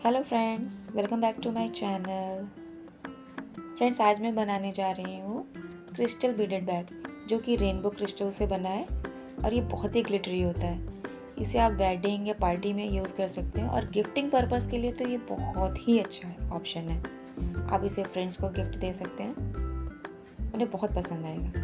Hello friends, welcome back to my channel. Friends, आज मैं बनाने जा रही हूँ क्रिस्टल बीडेड बैग, जो कि रेनबो क्रिस्टल से बना है और ये बहुत ही ग्लिटरी होता है। इसे आप वेडिंग या पार्टी में यूज़ कर सकते हैं और गिफ्टिंग पर्पस के लिए तो ये बहुत ही अच्छा ऑप्शन है। आप इसे फ्रेंड्स को गिफ्ट दे सकते हैं, उन्हें बहुत पसंद आएगा।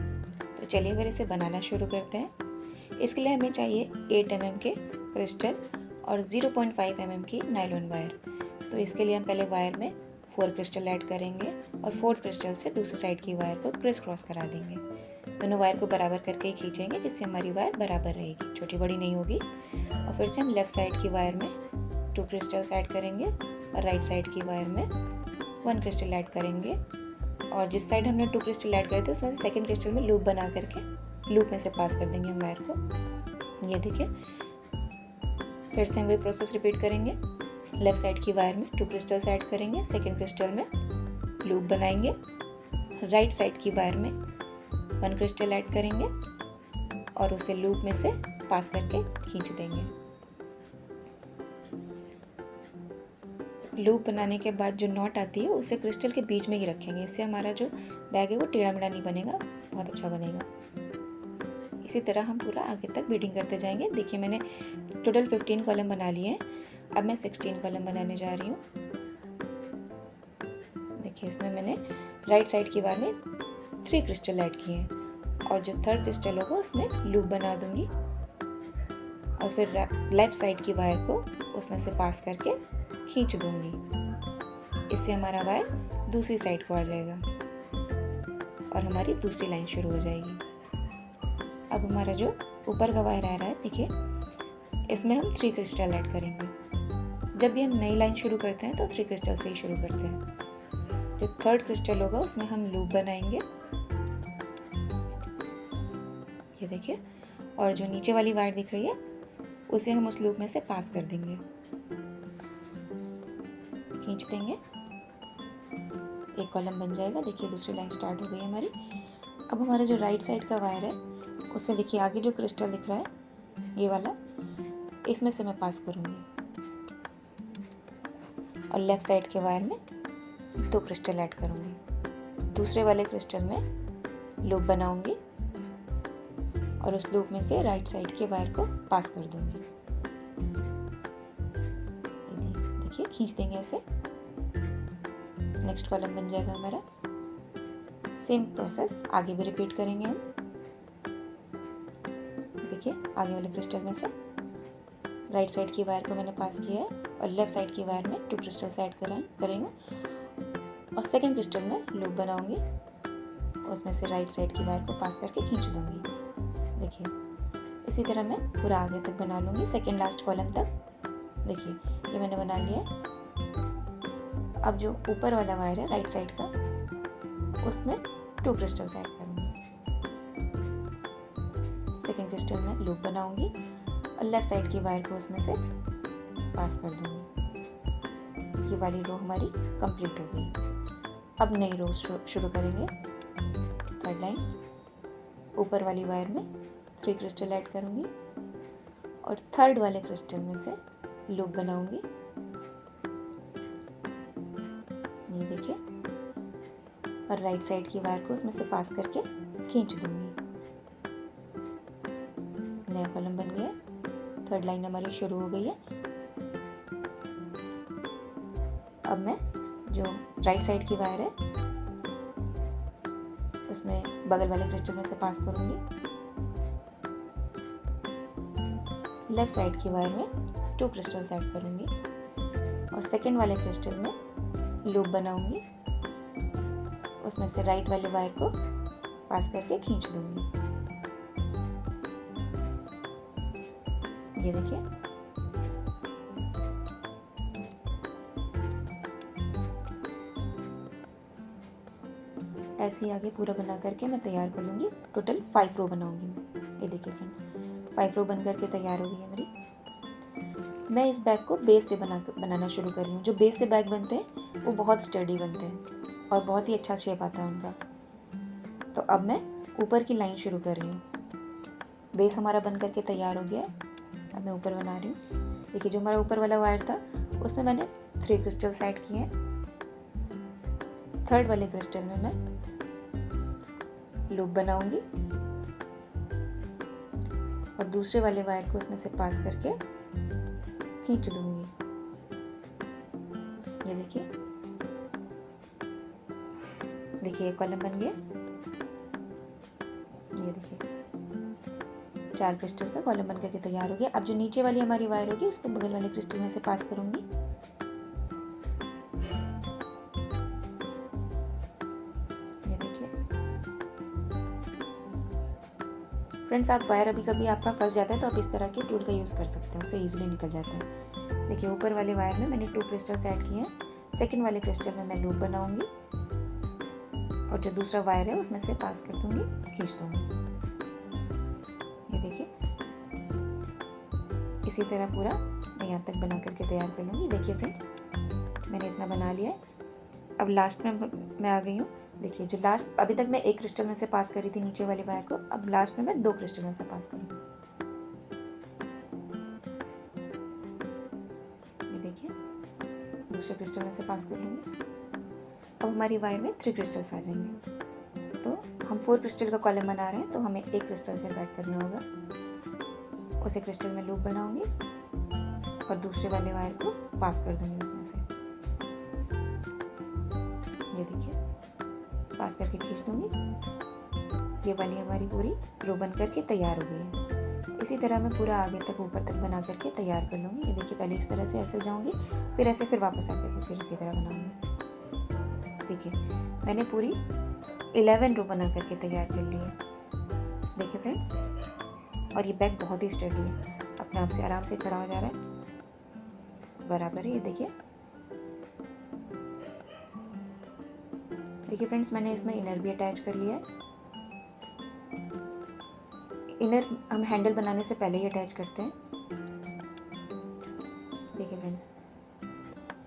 तो चलिए फिर इसे बनाना शुरू करते हैं। इसके लिए हमें चाहिए 8 mm के क्रिस्टल और 0.5 mm की नायलॉन वायर। तो इसके लिए हम पहले वायर में 4 क्रिस्टल ऐड करेंगे और 4th क्रिस्टल से दूसरी साइड की वायर को क्रिस क्रॉस करा देंगे। दोनों वायर को बराबर करके ही खींचेंगे, जिससे हमारी वायर बराबर रहेगी, छोटी बड़ी नहीं होगी। और फिर से हम लेफ़्ट साइड की वायर में 2 क्रिस्टल्स ऐड करेंगे और राइट साइड की वायर में 1 क्रिस्टल ऐड करेंगे। और जिस साइड हमने 2 क्रिस्टल ऐड करे थे उसमें से सेकेंड क्रिस्टल में लूप बना करके लूप में से पास कर देंगे हम वायर को। ये देखिए, फिर से हम वही प्रोसेस रिपीट करेंगे। लेफ्ट साइड की वायर में 2 क्रिस्टल्स ऐड करेंगे, सेकेंड क्रिस्टल में लूप बनाएंगे, राइट साइड की वायर में 1 क्रिस्टल ऐड करेंगे और उसे लूप में से पास करके खींच देंगे। लूप बनाने के बाद जो नॉट आती है उसे क्रिस्टल के बीच में ही रखेंगे, इससे हमारा जो बैग है वो टेढ़ा मेढ़ा नहीं बनेगा, बहुत अच्छा बनेगा। इसी तरह हम पूरा आगे तक बीडिंग करते जाएंगे। देखिए, मैंने टोटल 15 कॉलम बना लिए हैं। अब मैं 16 कॉलम बनाने जा रही हूँ। देखिए, इसमें मैंने राइट साइड की वायर में 3 क्रिस्टल ऐड किए हैं और जो 3rd क्रिस्टल होगा उसमें लूप बना दूंगी और फिर लेफ्ट साइड की वायर को उसमें से पास करके खींच दूंगी। इससे हमारा वायर दूसरी साइड को आ जाएगा और हमारी दूसरी लाइन शुरू हो जाएगी। अब हमारा जो ऊपर का वायर आ रहा है, देखिए, इसमें हम 3 क्रिस्टल ऐड करेंगे। जब भी हम नई लाइन शुरू करते हैं तो 3 क्रिस्टल से ही शुरू करते हैं। जो 3rd क्रिस्टल होगा उसमें हम लूप बनाएंगे, ये देखिए, और जो नीचे वाली वायर दिख रही है उसे हम उस लूप में से पास कर देंगे, खींच देंगे। एक कॉलम बन जाएगा। देखिए, दूसरी लाइन स्टार्ट हो गई हमारी। अब हमारा जो राइट साइड का वायर है उसे देखिए, आगे जो क्रिस्टल दिख रहा है ये वाला, इसमें से मैं पास करूँगी और लेफ़्ट साइड के वायर में 2 क्रिस्टल ऐड करूँगी। दूसरे वाले क्रिस्टल में लूप बनाऊँगी और उस लूप में से राइट साइड के वायर को पास कर दूँगी। देखिए, खींच देंगे ऐसे। नेक्स्ट कॉलम बन जाएगा हमारा। सेम प्रोसेस आगे भी रिपीट करेंगे हम। देखिए, आगे वाले क्रिस्टल में से राइट साइड की वायर को मैंने पास किया है और लेफ्ट साइड की वायर में 2 क्रिस्टल्स ऐड करेंगे और सेकेंड क्रिस्टल में लूप बनाऊंगी, उसमें से राइट साइड की वायर को पास करके खींच दूंगी। देखिए, इसी तरह मैं पूरा आगे तक बना लूँगी, सेकेंड लास्ट कॉलम तक। देखिए, ये मैंने बना लिया। अब जो ऊपर वाला वायर है राइट साइड का, उसमें 2 क्रिस्टल्स ऐड करूँगी, सेकेंड क्रिस्टल में लूप बनाऊंगी और लेफ्ट साइड की वायर को उसमें से पास कर दूंगी। ये वाली रो हमारी कंप्लीट हो गई। अब नई रो शुरू करेंगे। 3rd लाइन, ऊपर वाली वायर में 3 क्रिस्टल ऐड करूंगी और 3rd वाले क्रिस्टल में से लूप बनाऊंगी। ये देखिए, और राइट साइड की वायर को उसमें से पास करके खींच दूंगी। नया कॉलम बन गया। 3rd लाइन हमारी शुरू हो गई है। अब मैं जो राइट साइड की वायर है उसमें बगल वाले क्रिस्टल में से पास करूंगी। लेफ्ट साइड की वायर में 2 क्रिस्टल्स ऐड करूंगी और सेकेंड वाले क्रिस्टल में लूप बनाऊंगी, उसमें से राइट वाले वायर को पास करके खींच दूंगी। ये देखिए, ऐसे ही आगे पूरा बना करके मैं तैयार कर लूँगी। टोटल 5 रो बनाऊंगी मैं। ये देखिए फ्रेंड, 5 रो बन करके तैयार हो गई है मेरी। मैं इस बैग को बेस से बनाना शुरू कर रही हूँ। जो बेस से बैग बनते हैं वो बहुत स्टडी बनते हैं और बहुत ही अच्छा शेप आता है उनका। तो अब मैं ऊपर की लाइन शुरू कर रही हूँ। बेस हमारा बन करके तैयार हो गया है। अब मैं ऊपर बना रही हूँ। देखिए, जो हमारा ऊपर वाला वायर था उसमें मैंने 3 क्रिस्टल्स ऐड किए हैं। थर्ड वाले क्रिस्टल में मैं लूप बनाऊंगी और दूसरे वाले वायर को उसमें से पास करके खींच दूंगी। ये देखिए एक कॉलम बन गया। ये देखिए 4 क्रिस्टल का कॉलम बन करके तैयार हो गया। अब जो नीचे वाली हमारी वायर होगी उसको बगल वाले क्रिस्टल में से पास करूंगी। ये देखिए फ्रेंड्स, आप वायर अभी कभी आपका फंस जाता है तो आप इस तरह के टूल का यूज़ कर सकते हैं, उससे इजीली निकल जाता है। देखिए ऊपर वाले वायर में मैंने 2 क्रिस्टल्स ऐड किए हैं। सेकंड वाले क्रिस्टल में मैं लूप बनाऊंगी और जो दूसरा वायर है उसमें से पास कर दूंगी, खींच दूंगी। ये देखिए इसी तरह पूरा मैं यहाँ तक बना करके तैयार कर लूँगी। देखिए फ्रेंड्स, मैंने इतना बना लिया है। अब लास्ट में मैं आ गई हूँ। देखिए जो लास्ट, अभी तक मैं 1 क्रिस्टल में से पास करी थी नीचे वाली वायर को, अब लास्ट में मैं 2 क्रिस्टल में से पास करूँगी। ये देखिए दूसरे क्रिस्टल में से पास कर लूँगी। अब हमारी वायर में 3 क्रिस्टल्स आ जाएंगे। तो हम 4 क्रिस्टल का कॉलम बना रहे हैं तो हमें 1 क्रिस्टल से ऐड करना होगा। उसे क्रिस्टल में लूप बनाऊंगी और दूसरे वाले वायर को पास कर दूंगी उसमें से। ये देखिए पास करके खींच दूंगी। ये वाली हमारी पूरी रो बन करके तैयार हो गई है। इसी तरह मैं पूरा आगे तक ऊपर तक बना करके तैयार कर लूँगी। ये देखिए पहले इस तरह से ऐसे जाऊँगी, फिर ऐसे, फिर वापस आकर के फिर इसी तरह बनाऊँगी। देखिए मैंने पूरी 11 रो बना करके तैयार कर ली है। देखिए फ्रेंड्स, और ये बैग बहुत ही स्टडी है, अपने आप से आराम से खड़ा हो जा रहा है, बराबर है। ये देखिए फ्रेंड्स, मैंने इसमें इनर भी अटैच कर लिया है। इनर हम हैंडल बनाने से पहले ही अटैच करते हैं। देखिए फ्रेंड्स,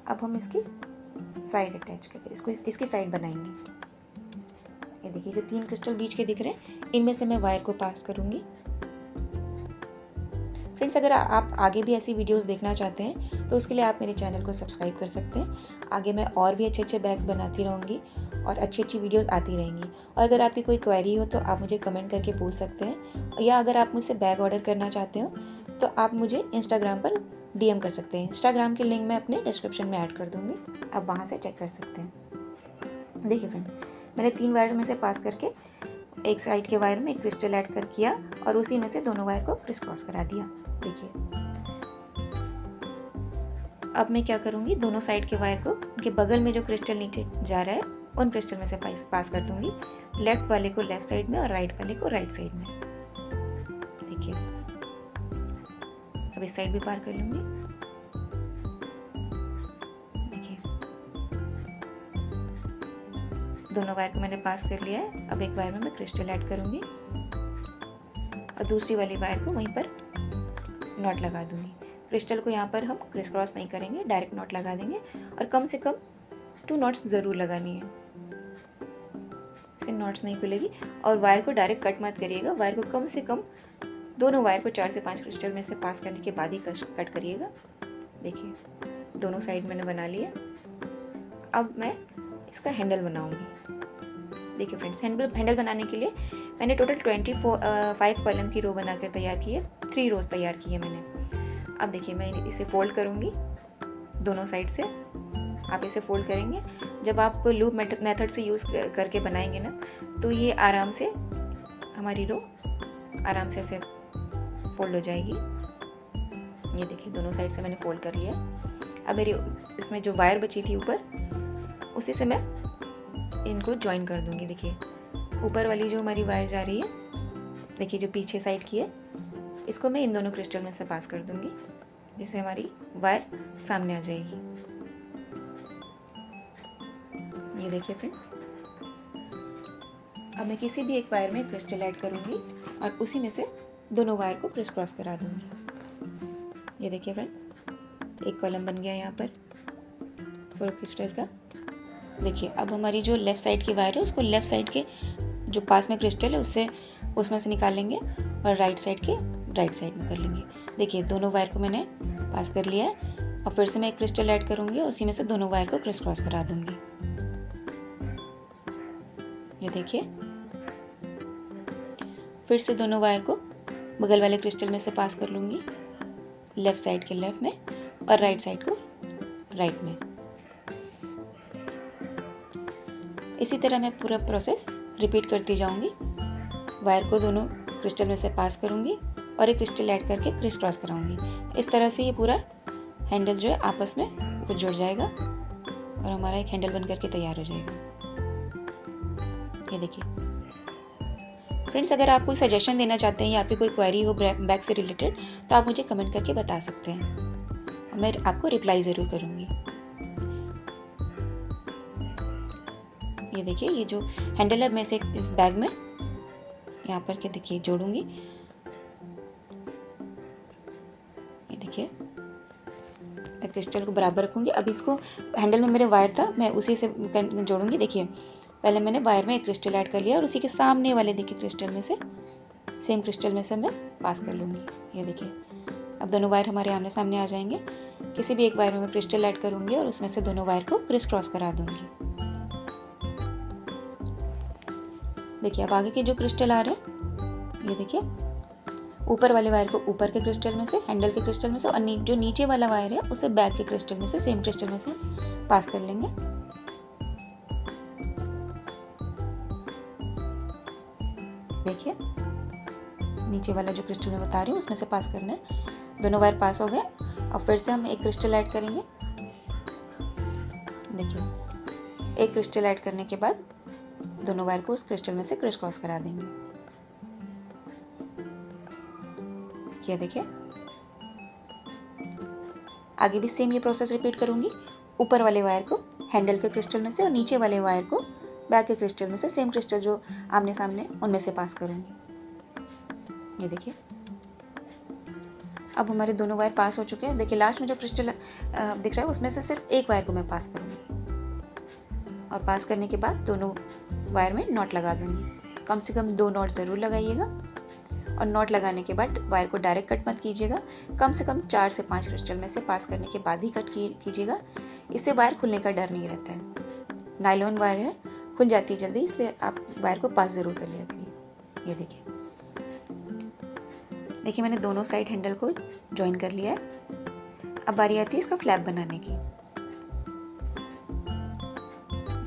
अब हम इसकी साइड अटैच करके इसकी साइड बनाएंगे। ये देखिए जो 3 क्रिस्टल बीच के दिख रहे हैं, इनमें से मैं वायर को पास करूंगी। फ्रेंड्स, अगर आप आगे भी ऐसी वीडियोस देखना चाहते हैं तो उसके लिए आप मेरे चैनल को सब्सक्राइब कर सकते हैं। आगे मैं और भी अच्छे बैग्स बनाती रहूँगी और अच्छी वीडियोस आती रहेंगी। और अगर आपकी कोई क्वेरी हो तो आप मुझे कमेंट करके पूछ सकते हैं, या अगर आप मुझसे बैग ऑर्डर करना चाहते हो तो आप मुझे इंस्टाग्राम पर DM कर सकते हैं। इंस्टाग्राम की लिंक मैं अपने डिस्क्रिप्शन में ऐड कर दूँगी, आप वहाँ से चेक कर सकते हैं। देखिए फ्रेंड्स, मैंने 3 वायर में से पास करके एक साइड के वायर में एक क्रिस्टल ऐड कर किया और उसी में से दोनों वायर को क्रिस क्रॉस करा दिया। देखिए अब मैं क्या करूँगी, दोनों साइड के वायर को उनके बगल में जो क्रिस्टल नीचे जा रहा है उन क्रिस्टल में से पास कर दूँगी। लेफ्ट वाले को लेफ्ट साइड में और राइट वाले को राइट साइड में। देखिए अब इस साइड भी पार कर लूँगी। देखिए दोनों वायर को मैंने पास कर लिया है। अब एक वायर में मैं क्रिस्टल ऐड करूँगी और दूसरी वाली वायर को वहीं पर नॉट लगा दूँगी। क्रिस्टल को यहाँ पर हम क्रिस क्रॉस नहीं करेंगे, डायरेक्ट नॉट लगा देंगे और कम से कम 2 नॉट्स ज़रूर लगानी है, इससे नॉट्स नहीं खुलेगी। और वायर को डायरेक्ट कट मत करिएगा, वायर को कम से कम दोनों वायर को 4 से 5 क्रिस्टल में से पास करने के बाद ही कट करिएगा। देखिए दोनों साइड मैंने बना लिया। अब मैं इसका हैंडल बनाऊंगी। देखिए फ्रेंड्स, हैंडल बनाने के लिए मैंने टोटल 5 कॉलम की रो बनाकर तैयार की है। 3 रोज तैयार की है मैंने। अब देखिए मैं इसे फोल्ड करूँगी दोनों साइड से। आप इसे फोल्ड करेंगे, जब आप लूप मेथड से यूज़ करके बनाएंगे ना तो ये आराम से हमारी रो आराम से ऐसे फोल्ड हो जाएगी। ये देखिए दोनों साइड से मैंने फोल्ड कर लिया। अब मेरी इसमें जो वायर बची थी ऊपर, उसी से मैं इनको ज्वाइन कर दूंगी। देखिए ऊपर वाली जो हमारी वायर जा रही है, देखिए जो पीछे साइड की है, इसको मैं इन दोनों क्रिस्टल में से पास कर दूंगी, जिससे हमारी वायर सामने आ जाएगी। ये देखिए फ्रेंड्स, अब मैं किसी भी एक वायर में क्रिस्टल ऐड करूंगी और उसी में से दोनों वायर को क्रिस क्रॉस करा दूंगी। ये देखिए फ्रेंड्स, एक कॉलम बन गया यहाँ पर 4 क्रिस्टल का। देखिए अब हमारी जो लेफ़्ट साइड की वायर है उसको लेफ़्ट साइड के जो पास में क्रिस्टल है उसमें से निकाल लेंगे और राइट साइड के राइट साइड में कर लेंगे। देखिए दोनों वायर को मैंने पास कर लिया है। अब फिर से मैं एक क्रिस्टल ऐड करूँगी और उसी में से दोनों वायर को क्रिस क्रॉस करा दूँगी। ये देखिए, फिर से दोनों वायर को बगल वाले क्रिस्टल में से पास कर लूँगी, लेफ़्ट साइड के लेफ़्ट में और राइट साइड को राइट में। इसी तरह मैं पूरा प्रोसेस रिपीट करती जाऊँगी। वायर को दोनों क्रिस्टल में से पास करूँगी और एक क्रिस्टल ऐड करके क्रिस क्रॉस कराऊँगी। इस तरह से ये पूरा हैंडल जो है आपस में कुछ जुड़ जाएगा और हमारा एक हैंडल बन करके तैयार हो जाएगा। ये देखिए फ्रेंड्स, अगर आप कोई सजेशन देना चाहते हैं या आपकी कोई क्वेरी हो बैग से रिलेटेड तो आप मुझे कमेंट करके बता सकते हैं और मैं आपको रिप्लाई ज़रूर करूँगी। ये देखिए, ये जो हैंडल है मैं इसे इस बैग में यहाँ पर के देखिए जोड़ूंगी। ये देखिए, मैं क्रिस्टल को बराबर रखूँगी। अब इसको हैंडल में मेरे वायर था, मैं उसी से जोड़ूंगी। देखिए, पहले मैंने वायर में एक क्रिस्टल ऐड कर लिया और उसी के सामने वाले देखिए क्रिस्टल में से सेम क्रिस्टल में से मैं पास कर लूँगी। ये देखिए, अब दोनों वायर हमारे आमने सामने आ जाएंगे। किसी भी एक वायर में मैं क्रिस्टल ऐड करूँगी और उसमें से दोनों वायर को क्रिस क्रॉस करा दूँगी। देखिए, अब आगे के जो क्रिस्टल आ रहे हैं, ये देखिए, ऊपर वाले वायर को ऊपर के क्रिस्टल में से, हैंडल के क्रिस्टल में से, और जो नीचे वाला वायर है उसे बैक के क्रिस्टल में से, सेम क्रिस्टल में से पास कर लेंगे। देखिए, नीचे वाला जो क्रिस्टल मैं बता रही हूँ उसमें से पास करना है। दोनों वायर पास हो गए। अब फिर से हम एक क्रिस्टल ऐड करेंगे। देखिए, एक क्रिस्टल ऐड करने के बाद दोनों वायर को उस क्रिस्टल में से क्रिस क्रॉस करा देंगे। ये देखिए, आगे भी सेम ये प्रोसेस रिपीट करूंगी। ऊपर वाले वायर को हैंडल के क्रिस्टल में से और नीचे वाले वायर को बैक के क्रिस्टल में से, सेम क्रिस्टल जो आमने सामने उनमें से पास करूंगी। ये देखिए, अब हमारे दोनों वायर पास हो चुके हैं। देखिए, लास्ट में जो क्रिस्टल दिख रहा है उसमें से सिर्फ एक वायर को मैं पास करूंगी और पास करने के बाद दोनों वायर में नॉट लगा दूंगी। कम से कम 2 नॉट ज़रूर लगाइएगा और नॉट लगाने के बाद वायर को डायरेक्ट कट मत कीजिएगा। कम से कम 4 से 5 क्रिस्टल में से पास करने के बाद ही कट कीजिएगा। इससे वायर खुलने का डर नहीं रहता है। नायलॉन वायर है, खुल जाती है जल्दी, इसलिए आप वायर को पास ज़रूर कर लिया करिए। ये देखिए, देखिए मैंने दोनों साइड हैंडल को जॉइन कर लिया है। अब बारी आती है इसका फ्लैप बनाने की।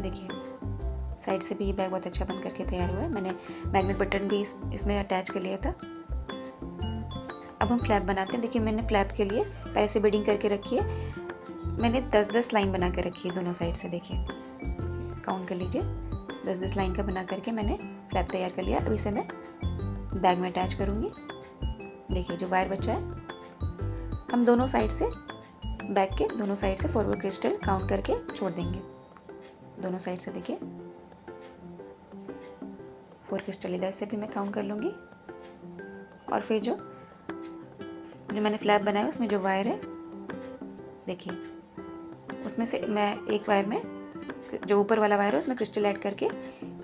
देखिए, साइड से भी ये बैग बहुत अच्छा बन करके तैयार हुआ है। मैंने मैग्नेट बटन भी इसमें अटैच कर लिया था। अब हम फ्लैप बनाते हैं। देखिए, मैंने फ्लैप के लिए पहले से बीडिंग करके रखी है। मैंने 10-10 लाइन बना कर रखी है दोनों साइड से। देखिए, काउंट कर लीजिए, 10-10 लाइन का बना करके मैंने फ्लैप तैयार कर लिया। अब इसे मैं बैग में अटैच करूँगी। देखिए, जो वायर बचा है हम दोनों साइड से, बैग के दोनों साइड से फॉरवर्ड क्रिस्टल काउंट करके छोड़ देंगे। दोनों साइड से देखिए, 4 क्रिस्टल इधर से भी मैं काउंट कर लूँगी। और फिर जो मैंने फ्लैप बनाया उसमें जो वायर है, देखिए, उसमें से मैं एक वायर में, जो ऊपर वाला वायर है उसमें क्रिस्टल ऐड करके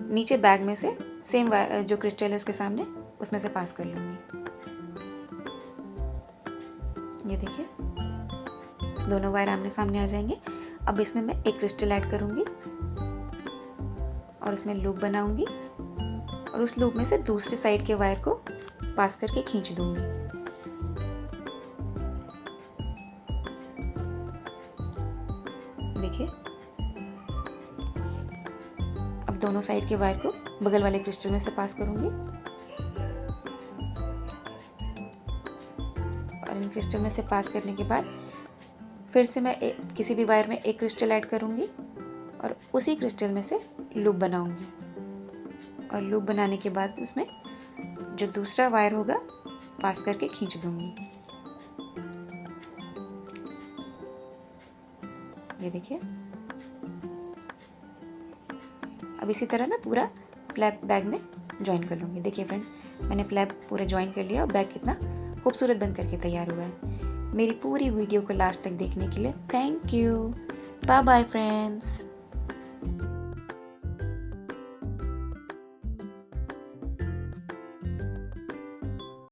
नीचे बैग में से सेम वायर जो क्रिस्टल है उसके सामने उसमें से पास कर लूँगी। ये देखिए, दोनों वायर आमने सामने आ जाएंगे। अब इसमें मैं एक क्रिस्टल ऐड करूँगी और उसमें लूप बनाऊँगी और उस लूप में से दूसरी साइड के वायर को पास करके खींच दूँगी। देखिए, अब दोनों साइड के वायर को बगल वाले क्रिस्टल में से पास करूँगी और इन क्रिस्टल में से पास करने के बाद फिर से मैं किसी भी वायर में एक क्रिस्टल ऐड करूँगी और उसी क्रिस्टल में से लूप बनाऊँगी और लूप बनाने के बाद उसमें जो दूसरा वायर होगा पास करके खींच दूँगी। ये देखिए, अब इसी तरह मैं पूरा फ्लैप बैग में जॉइन कर लूँगी। देखिए फ्रेंड, मैंने फ्लैप पूरा जॉइन कर लिया और बैग कितना खूबसूरत बन करके तैयार हुआ है। मेरी पूरी वीडियो को लास्ट तक देखने के लिए thank you. Bye bye friends.